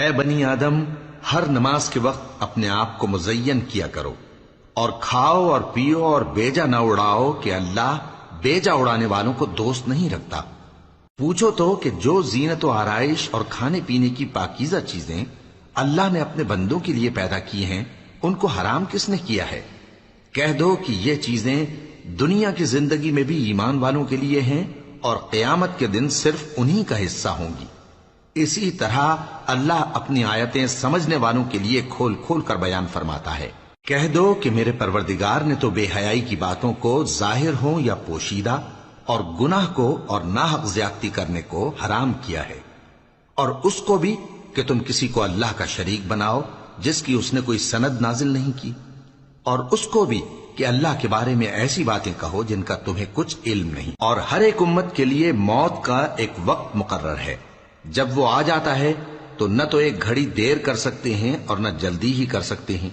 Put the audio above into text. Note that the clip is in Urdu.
اے بنی آدم، ہر نماز کے وقت اپنے آپ کو مزین کیا کرو، اور کھاؤ اور پیو اور بیجا نہ اڑاؤ کہ اللہ بیجا اڑانے والوں کو دوست نہیں رکھتا۔ پوچھو تو کہ جو زینت و آرائش اور کھانے پینے کی پاکیزہ چیزیں اللہ نے اپنے بندوں کے لیے پیدا کی ہیں، ان کو حرام کس نے کیا ہے؟ کہہ دو کہ یہ چیزیں دنیا کی زندگی میں بھی ایمان والوں کے لیے ہیں اور قیامت کے دن صرف انہی کا حصہ ہوں گی۔ اسی طرح اللہ اپنی آیتیں سمجھنے والوں کے لیے کھول کھول کر بیان فرماتا ہے۔ کہہ دو کہ میرے پروردگار نے تو بے حیائی کی باتوں کو ظاہر ہوں یا پوشیدہ، اور گناہ کو اور ناحق زیادتی کرنے کو حرام کیا ہے، اور اس کو بھی کہ تم کسی کو اللہ کا شریک بناؤ جس کی اس نے کوئی سند نازل نہیں کی، اور اس کو بھی کہ اللہ کے بارے میں ایسی باتیں کہو جن کا تمہیں کچھ علم نہیں۔ اور ہر ایک امت کے لیے موت کا ایک وقت مقرر ہے، جب وہ آ جاتا ہے تو نہ تو ایک گھڑی دیر کر سکتے ہیں اور نہ جلدی ہی کر سکتے ہیں۔